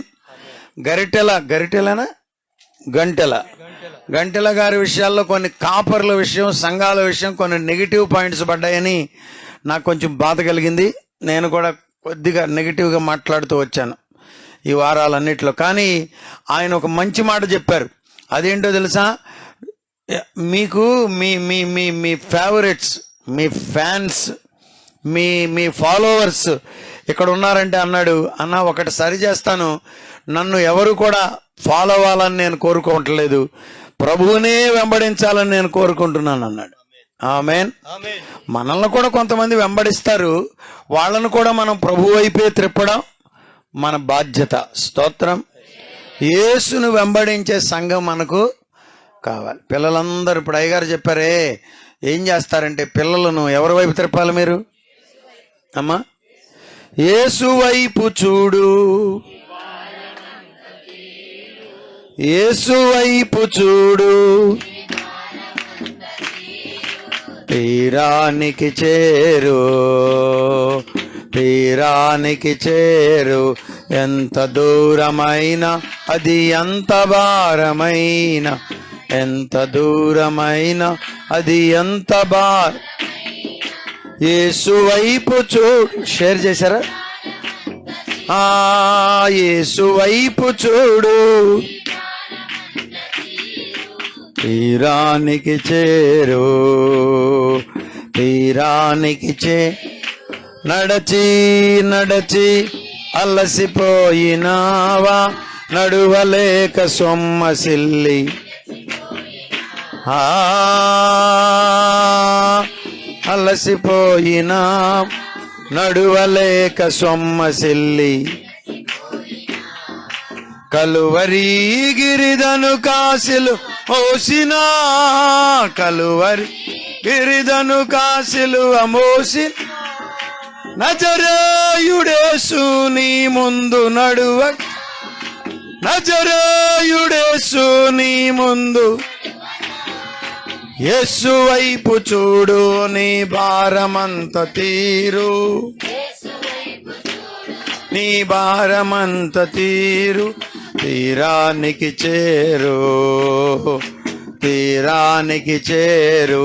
గంటెల గారి విషయాల్లో కొన్ని కాపర్ల విషయం, సంఘాల విషయం కొన్ని నెగిటివ్ పాయింట్స్ పడ్డాయని నాకు కొంచెం బాధ కలిగింది. నేను కూడా కొద్దిగా నెగిటివ్గా మాట్లాడుతూ వచ్చాను ఈ వారాలన్నిటిలో. కానీ ఆయన ఒక మంచి మాట చెప్పారు. అదేంటో తెలుసా? మీకు మీ మీ మీ మీ ఫేవరెట్స్, మీ ఫ్యాన్స్, మీ ఫాలోవర్స్ ఇక్కడ ఉన్నారంటే అన్నాడు, అన్న ఒకటి సరి చేస్తాను, నన్ను ఎవరు కూడా ఫాలో అవ్వాలని నేను కోరుకోవట్లేదు, ప్రభువునే వెంబడించాలని నేను కోరుకుంటున్నాను అన్నాడు. ఆమేన్. మనల్ని కూడా కొంతమంది వెంబడిస్తారు, వాళ్ళను కూడా మనం ప్రభు వైపే త్రిప్పడం మన బాధ్యత. స్తోత్రం. యేసును వెంబడించే సంఘం మనకు కావాలి. పిల్లలందరూ ఇప్పుడు అయ్యగారు చెప్పారే, ఏం చేస్తారంటే పిల్లలను ఎవరి వైపు త్రిప్పాలి మీరు? అమ్మా, యేసు వైపు చూడు, యేసు వైపు చూడు, తీరానికి చేరు, తీరానికి చేరు. ఎంత దూరమైన అది ఎంత భారమైన, ఎంత దూరమైన అది ఎంత భార. యేసు వైపు చూడు. షేర్ చేశారా? యేసు వైపు చూడు, తీరానికి చేరు, తీరానికి నడచి నడచి అలసిపోయినావా, నడువలేక సొమ్మసిల్లి, అలసిపోయినా నడువలేక సొమ్మసిల్లి, కలువరి గిరిదను కాశిలు మోసిన, కలువరి గిరిదను కాశిలు మోసి, నజరేయుడేసు నీ ముందు నడువ, నజరేయుడేసు నీ ముందు. యేసు వైపు చూడు, నీ భారమంత తీరు, నీ భారమంత తీరు. తీరానికి చేరు, తీరానికి చేరు.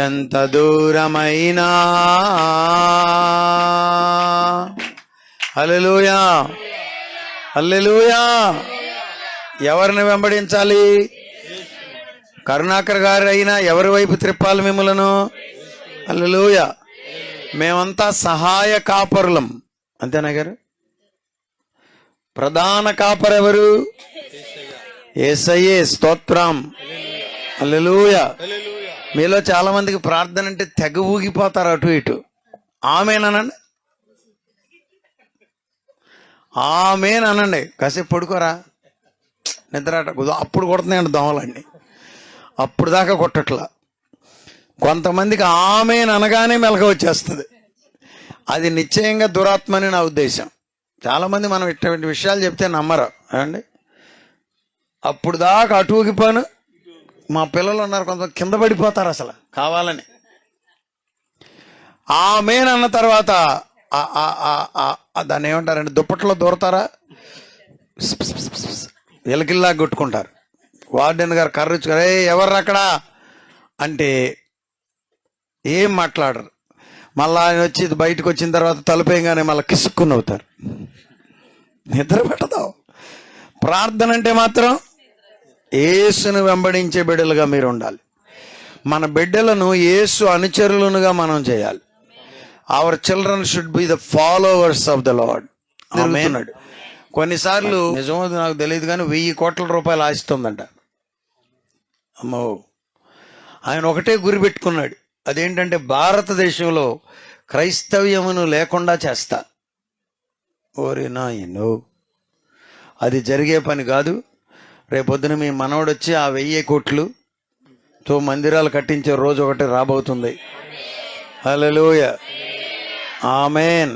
ఎంత దూరమైనా. హల్లెలూయా, హల్లెలూయా. ఎవరిని వెంబడించాలి? కరుణాకర్ గారు అయినా ఎవరి వైపు త్రిప్పాలి మిమ్మలను? హల్లెలూయా. మేమంతా సహాయ కాపరులం, అంతేనా గారు? ప్రధాన కాపరు ఎవరు? యేసయ్యే. స్తోత్రం, హల్లెలూయా. మీలో చాలా మందికి ప్రార్థన అంటే తెగ ఊగిపోతారు అటు ఇటు. ఆమేనండి, ఆమేనండి. కాసేపు పడుకోరా, నిద్ర అప్పుడు కొడుతున్నాయండి దోమలండి, అప్పుడు దాకా కొట్టట్లా. కొంతమందికి ఆమేన్ అనగానే మెలక వచ్చేస్తుంది. అది నిశ్చయంగా దురాత్మని నా ఉద్దేశం. చాలామంది మనం ఇటువంటి విషయాలు చెప్తే నమ్మరు అండి. అప్పుడు దాకా అటు ఊగిపోను. మా పిల్లలు ఉన్నారు, కొంతమంది కింద పడిపోతారు అసలు కావాలని. ఆమేన్ అన్న తర్వాత దాన్ని ఏమంటారండి, దుప్పట్లో దూరతారా, ఎలకిల్లా కొట్టుకుంటారు. వార్డెన్ గారు కర్రచ్చుకారు, ఎవరు అక్కడ అంటే ఏం మాట్లాడరు. మళ్ళీ ఆయన వచ్చి బయటకు వచ్చిన తర్వాత తలుపేయగానే మళ్ళీ కిసుక్కుని అవుతారు. నిద్ర పెట్టదావు. ప్రార్థన అంటే మాత్రం యేసును వెంబడించే బిడ్డలుగా మీరు ఉండాలి. మన బిడ్డలను యేసు అనుచరులుగా మనం చేయాలి. Our children should be the followers of the lord. తిరుగుతున్నాడు. కొన్నిసార్లు నిజమో నాకు తెలియదు కానీ 1000 కోట్ల రూపాయలు ఆశిస్తుందంట. అమ్మో, ఆయన ఒకటే గురి పెట్టుకున్నాడు. అదేంటంటే భారతదేశంలో క్రైస్తవ్యమును లేకుండా చేస్తా. ఓరి నాయనో, అది జరిగే పని కాదు. రేపొద్దున మీ మనవడు వచ్చి ఆ 1000 కోట్లుతో మందిరాలు కట్టించే రోజు ఒకటి రాబోతుంది. హల్లెలూయా, ఆమేన్.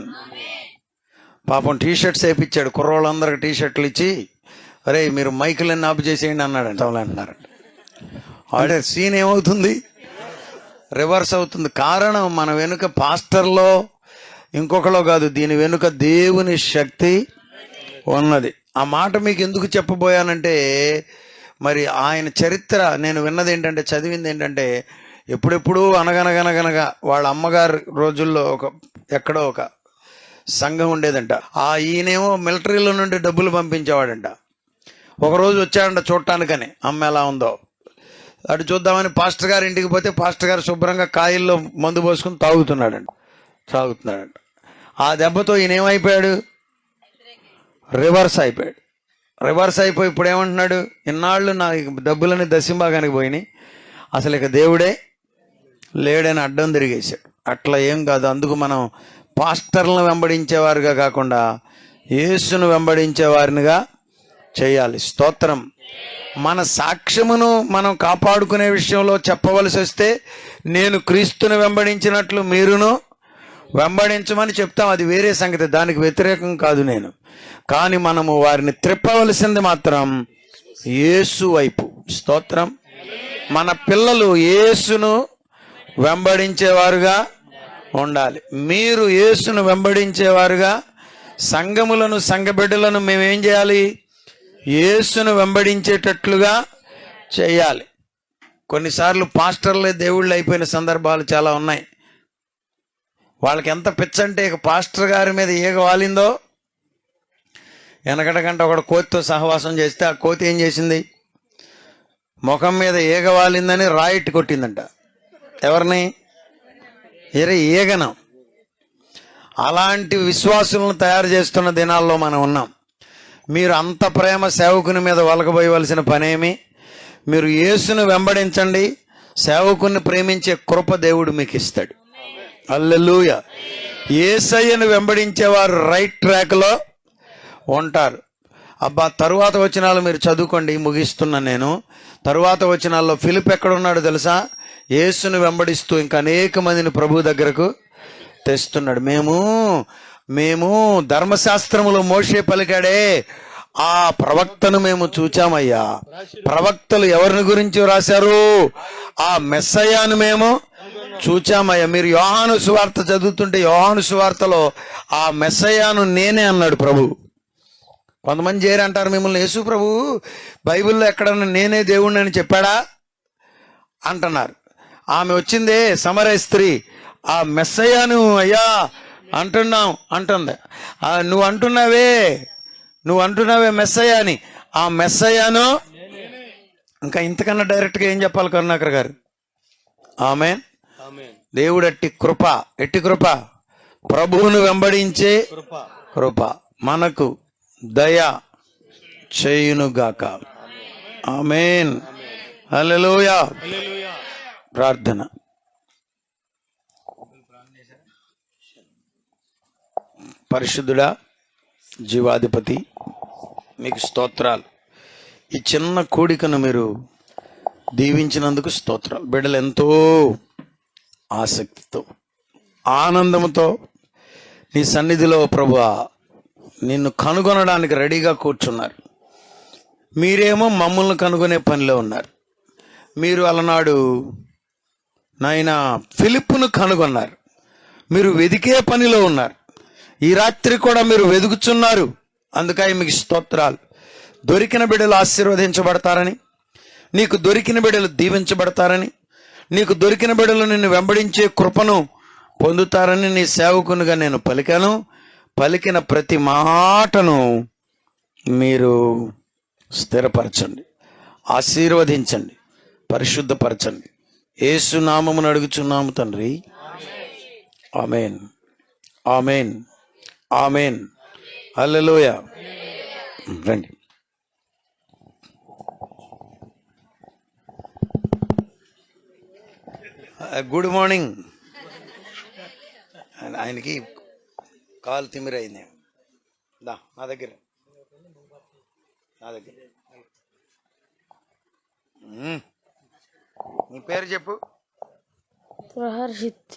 పాపం టీషర్ట్స్ వేయించాడు, కుర్రోళ్ళందరికి టీషర్ట్లు ఇచ్చి, అరే మీరు మైకులన్నీ ఆపు చేసేయండి అన్నాడంట. అంటున్నారంట. ఆడే సీన్ ఏమవుతుంది? రివర్స్ అవుతుంది. కారణం మన వెనుక పాస్టర్లో ఇంకొకలో కాదు, దీని వెనుక దేవుని శక్తి ఉన్నది. ఆ మాట మీకు ఎందుకు చెప్పబోయానంటే, మరి ఆయన చరిత్ర నేను విన్నది ఏంటంటే, చదివింది ఏంటంటే, ఎప్పుడెప్పుడు అనగనగనగనగా వాళ్ళ అమ్మగారు రోజుల్లో ఎక్కడో ఒక సంఘం ఉండేదంట. ఈయనేమో మిలిటరీలో నుండి డబ్బులు పంపించేవాడంట. ఒకరోజు వచ్చాడంట చూడటానికని అమ్మ ఎలా ఉందో. అటు చూద్దామని పాస్టర్ గారి ఇంటికి పోతే పాస్టర్ గారు శుభ్రంగా కాయల్లో మందు పోసుకుని తాగుతున్నాడంట. ఆ దెబ్బతో ఈయన ఏమైపోయాడు? రివర్స్ అయిపోయాడు. రివర్స్ అయిపోయి ఇప్పుడు ఏమంటున్నాడు? ఇన్నాళ్ళు నా డబ్బులని దశంభాగానికి పోయినాయి, అసలు ఇక దేవుడే లేడని అడ్డం తిరిగేశాడు. అట్లా ఏం కాదు. అందుకు మనం పాస్టర్లను వెంబడించేవారుగా కాకుండా యేసును వెంబడించేవారినిగా చేయాలి. స్తోత్రం. మన సాక్ష్యమును మనం కాపాడుకునే విషయంలో చెప్పవలసి వస్తే, నేను క్రీస్తును వెంబడించినట్లు మీరును వెంబడించమని చెప్తాం. అది వేరే సంగతి, దానికి వ్యతిరేకం కాదు నేను. కానీ మనము వారిని త్రిప్పవలసింది మాత్రం యేసు వైపు. స్తోత్రం. మన పిల్లలు యేసును వెంబడించేవారుగా ఉండాలి. మీరు యేసును వెంబడించేవారుగా, సంఘములను సంఘబిడ్డలను మేమేం చేయాలి? యేసును వెంబడించేటట్లుగా చేయాలి. కొన్నిసార్లు పాస్టర్లే దేవుళ్ళు అయిపోయిన సందర్భాలు చాలా ఉన్నాయి. వాళ్ళకి ఎంత పిచ్చంటే ఇక పాస్టర్ గారి మీద ఈగ వాలిందో, వెనకట గంట ఒకడు కోతితో సహవాసం చేస్తే ఆ కోతి ఏం చేసింది? ముఖం మీద ఈగ వాలిందని రాయిట్ కొట్టిందంట. ఎవరిని? ఈగను. అలాంటి విశ్వాసులను తయారు చేస్తున్న దినాల్లో మనం ఉన్నాం. మీరు అంత ప్రేమ సేవకుని మీద వలకబోయవలసిన పనేమి? మీరు యేసును వెంబడించండి, సేవకుని ప్రేమించే కృప దేవుడు మీకు ఇస్తాడు. హల్లెలూయా. యేసయ్యను వెంబడించేవారు రైట్ ట్రాక్లో ఉంటారు. అబ్బా, తరువాత వచనాలు మీరు చదువుకోండి, ముగిస్తున్నాను నేను. తరువాత వచనాల్లో ఫిలిప్ ఎక్కడున్నాడు తెలుసా? యేసును వెంబడిస్తూ ఇంకా అనేక మందిని ప్రభు దగ్గరకు తెస్తున్నాడు. మేము ధర్మశాస్త్రములో మోషే పలికాడే ఆ ప్రవక్తను మేము చూచామయ్యా. ప్రవక్తలు ఎవరిని గురించి రాశారు? ఆ మెస్సయ్యను మేము చూచామయ్యా. మీరు యోహాను సువార్త చదువుతుంటే యోహాను సువార్తలో ఆ మెస్సయ్యను నేనే అన్నాడు ప్రభు. కొంతమంది చేరి అంటారు మిమ్మల్ని, యేసు ప్రభు బైబిల్లో ఎక్కడన్నా నేనే దేవుణ్ణి అని చెప్పాడా అంటున్నారు. ఆమె వచ్చిందే సమరయ స్త్రీ, ఆ మెస్సయ్యను అయ్యా అంటుంది. నువ్వు అంటున్నావే మెస్సయ్య అని. ఆ మెస్సయ్యను ఇంకా ఇంతకన్నా డైరెక్ట్గా ఏం చెప్పాలి కరుణాకర్ గారు? ఆమేన్. దేవుడు ఎట్టి కృప ప్రభువును వెంబడించే కృప మనకు దయ చేయునుగాక. ఆమేన్. హల్లెలూయా. ప్రార్థన. పరిశుద్ధుడా, జీవాధిపతి, మీకు స్తోత్రాలు. ఈ చిన్న కూడికను మీరు దీవించినందుకు స్తోత్రాలు. బిడ్డలు ఎంతో ఆసక్తితో, ఆనందంతో నీ సన్నిధిలో ప్రభువా నిన్ను కనుగొనడానికి రెడీగా కూర్చున్నారు. మీరేమో మమ్మల్ని కనుగొనే పనిలో ఉన్నారు. మీరు అలనాడు నాయన ఫిలిప్పును కనుగొన్నారు. మీరు వెదికే పనిలో ఉన్నారు. ఈ రాత్రి కూడా మీరు వెదుకుచున్నారు. అందుకని మీకు స్తోత్రాలు. దొరికిన బిడ్డలు ఆశీర్వదించబడతారని, నీకు దొరికిన బిడ్డలు దీవించబడతారని, నీకు దొరికిన బిడ్డలు నిన్ను వెంబడించే కృపను పొందుతారని నీ సేవకునిగా నేను పలికాను. పలికిన ప్రతి మాటను మీరు స్థిరపరచండి, ఆశీర్వదించండి, పరిశుద్ధపరచండి. యేసు నామమును అడుగుచున్నాము తండ్రి. ఆమేన్, ఆమేన్, ఆమేన్. హల్లెలూయా. రండి. Good morning. ఆయనకి కాలు తిమిరైంది. నా దగ్గర నీ పేరు చెప్పు. ప్రహర్షిత్.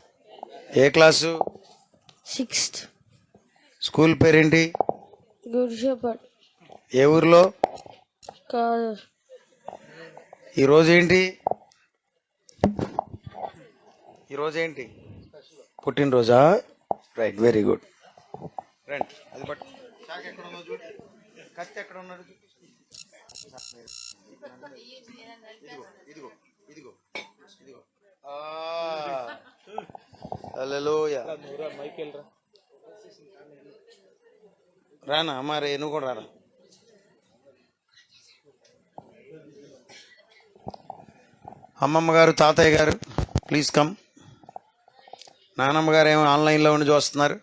ఏ క్లాసు? 6th. స్కూల్ పేరేంటి? Good shepherd. ఏ ఊర్లో? కాదర్. ఈరోజు ఏంటి? పుట్టినరోజా? Right, very good. రండి. అది బట్ ఎక్కడ ఉన్నది చూడు, కత్తి ఎక్కడ ఉన్నాడు? ఇదిగో. హల్లెలూయా. రానా మరి, నువ్వు కూడా రానా. అమ్మమ్మ గారు, తాతయ్య గారు ప్లీజ్ కమ్. నానమ్మ గారు ఏమో ఆన్లైన్లో ఉండి చూస్తున్నారు.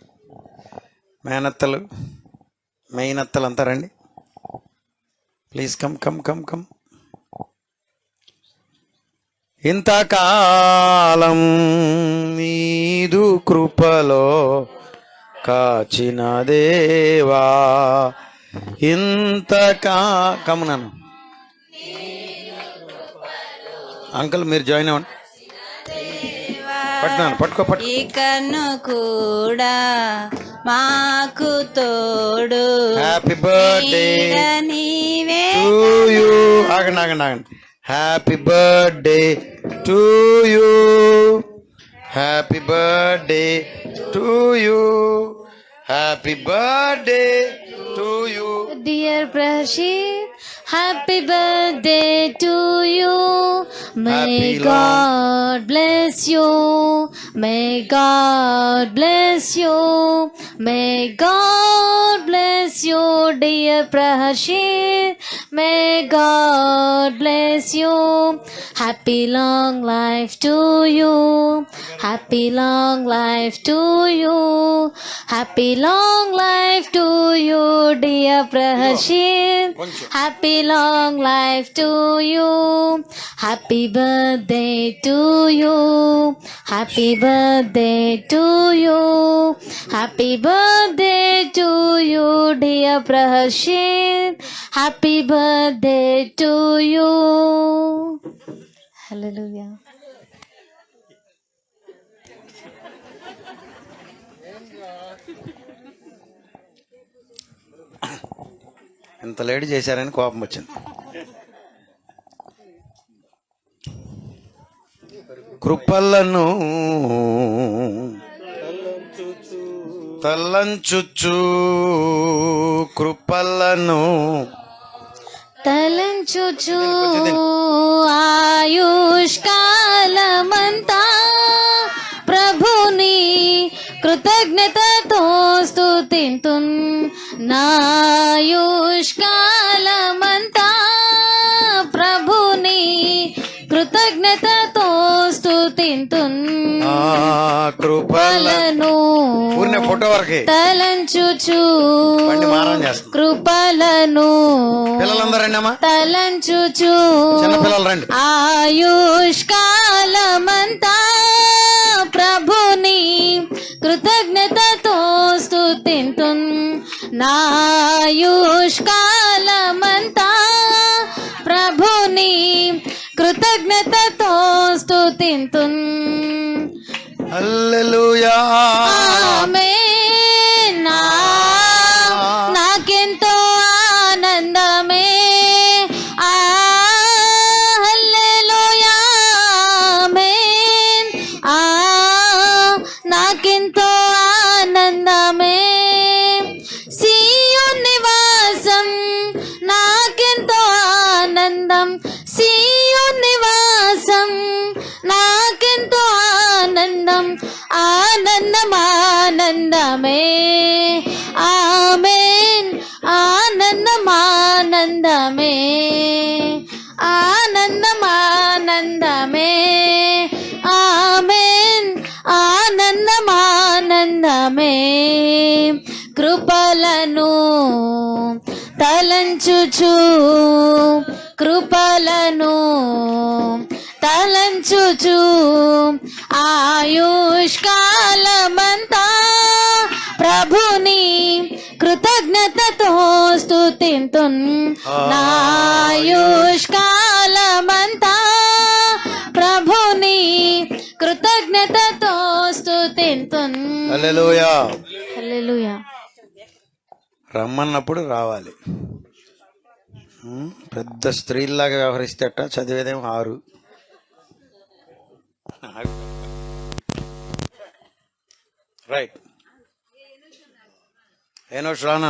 మేనత్తలు, మెయినత్తలు అంతా రండి ప్లీజ్. కమ్. ఇంతకాలం నీదు కృపలో కాచిన దేవా, కమ్మునాను. అంకుల్ మీరు జాయిన్ అవ్వండి. పట్టుకో. ఇకను కూడా మాకు తోడు హ్యాపీ బర్త్డే నీవే టు యూ. ఆగండి ఆగండి ఆగండి. Happy birthday to you. Happy birthday to you. Happy birthday to you. Dear Prashit, happy birthday to you. May Happy God bless you. May God bless you. May God bless you, dear Prashit. May God bless you. Happy long life to you. Happy long life to you. Happy long life to you, dear Prashit. Happy long life to you. Happy birthday to you. Happy birthday to you. Happy birthday to you, dear Prashit. Happy birthday to you. Hallelujah. ఇంత లేట్ చేశారని కోపం వచ్చింది. కృపలను తలంచుచు కృపలను తలంచుచు ఆయుష్కాలమంతా ప్రభుని కృతజ్ఞతతో స్తుతింతున్. నాయుష్కాలమంతా ప్రభుని కృతజ్ఞతతో స్తుతింతున్. కృపలను పూర్ణ ఫోటో వరకే తలంచుచు బండి మారం చేస్తుంది. కృపలను పిల్లలందరూ రండి అమ్మా, తలంచుచు చిన్నపిల్లలు రండి. ఆయుష్కాలమంతా ప్రభుని కృతజ్ఞతతో స్తుతింతున్. నాయుష్కాలమంతా ప్రభుని కృతజ్ఞతతో స్తుతింతున్. హల్లెలూయా. ఆమేన్. నాకెంతో ఆనందమే. హల్లెలూయా. ఆమేన్. నాకెంతో ఆనందమే. సీయోన్ నివాసం నాకెంతో ఆనందం. సీయోన్ నివాసం నాకెంతో ఆనందం. ఆనందం ఆనందమే. ఆమేన్. ఆనందం ఆనందమే. ఆనందం ఆనందమే. ఆమేన్. ఆనందం ఆనందమే. కృపలను తలంచుచు కృపలను తలంచుచు ఆయుష్కాలమంతా ప్రభుని కృతజ్ఞతతో స్తుతింతున్. నాయుష్కాలమంతా ప్రభుని కృతజ్ఞతతో స్తుతింతున్. హల్లెలూయా. హల్లెలూయా. రమ్మన్నప్పుడు రావాలి. పెద్ద స్త్రీలాగా వ్యవహరిస్తేట చదివేదేమో 6. రైట్. ఏనోష్ రానా?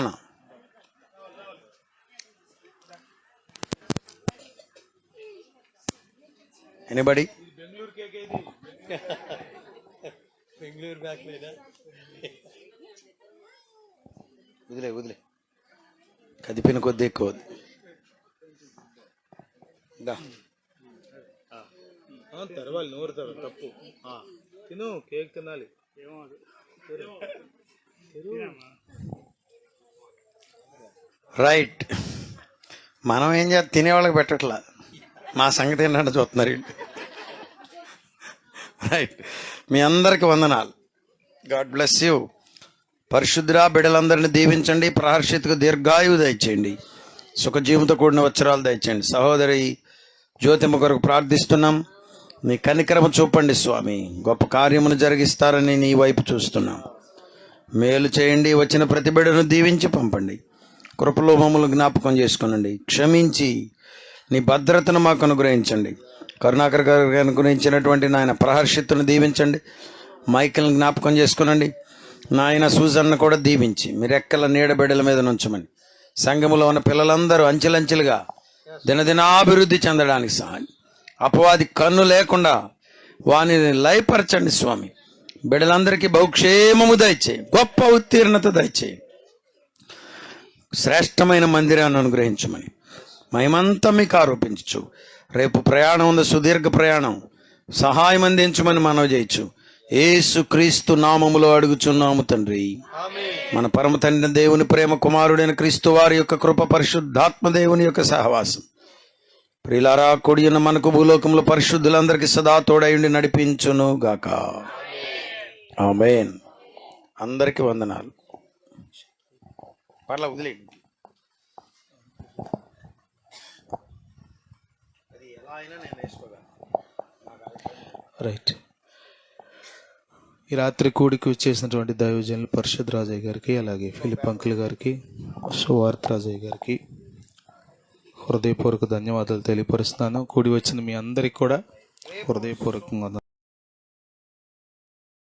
ఎనీబడి? వదిలే వదిలే, కదిపిన కొద్ది ఎక్కువ. తెరవాలి, నోరు తెర తప్పు. తిను, కేక్ తినాలి. రైట్. మనం ఏం చేస్తాం, తినేవాళ్ళకి పెట్టట్లా. మా సంగతి ఏంటంటే చూస్తున్నారు వీళ్ళు. రైట్. మీ అందరికి వందనాలు. God bless you. పరిశుద్ధురా బిడ్డలందరినీ దీవించండి. ప్రహర్షిత్కు దీర్ఘాయువు దయచేయండి. సుఖజీవంతో కూడిన వత్సరాలు దయచేయండి. సహోదరి జ్యోతిమ్మ కొరకు ప్రార్థిస్తున్నాం. నీ కనికరము చూపండి స్వామి. గొప్ప కార్యమును జరిగిస్తారని నీ వైపు చూస్తున్నాం. మేలు చేయండి, వచ్చిన ప్రతి బిడ్డను దీవించి పంపండి. కృపలో మమ్మల్ని జ్ఞాపకం చేసుకునండి. క్షమించి నీ భద్రతను మాకు అనుగ్రహించండి. కరుణాకర్ గారికి అనుగ్రహించినటువంటి నాయన ప్రహర్షిత్తును దీవించండి. మైకిల్ని జ్ఞాపకం చేసుకునండి. నాయన సూజన్ను కూడా దీవించి మీరు ఎక్కల నీడ బిడ్డల మీద నుంచమని, సంఘములో ఉన్న పిల్లలందరూ అంచెలంచెలుగా దినదినాభివృద్ధి చెందడానికి సహాయం, అపవాది కన్ను లేకుండా వానిని లయపరచండి స్వామి. బిడ్డలందరికీ బహుక్షేమము దయచేయి, గొప్ప ఉత్తీర్ణత దయచేయి, శ్రేష్టమైన మందిరాన్ని అనుగ్రహించమని మహిమంతా మీకు ఆరోపించు. రేపు ప్రయాణం ఉంది, సుదీర్ఘ ప్రయాణం, సహాయం అందించమని మనవి చేయొచ్చు. యేసు క్రీస్తు నామములో అడుగుచున్నాము తండ్రి. మన పరమ తండ్రి దేవుని ప్రేమ, కుమారుడైన క్రీస్తు వారి యొక్క కృప, పరిశుద్ధాత్మ దేవుని యొక్క సహవాసం, ప్రియులారా కూడియున్న మనకు భూలోకంలో పరిశుద్ధులందరికీ సదా తోడయుండి నడిపించును గాక. ఆమేన్. అందరికీ వందనాలు. పర్లా వదిలేయండి. రైట్. ఈ రాత్రి కూడికి వచ్చేసినటువంటి దైవజనులు పరిషత్ రాజయ్య గారికి, అలాగే ఫిలిప్ అంకుల్ గారికి, సువార్త రాజయ్య గారికి హృదయపూర్వక ధన్యవాదాలు తెలియపరుస్తున్నాను. కూడి వచ్చిన మీ అందరికి కూడా హృదయపూర్వకంగా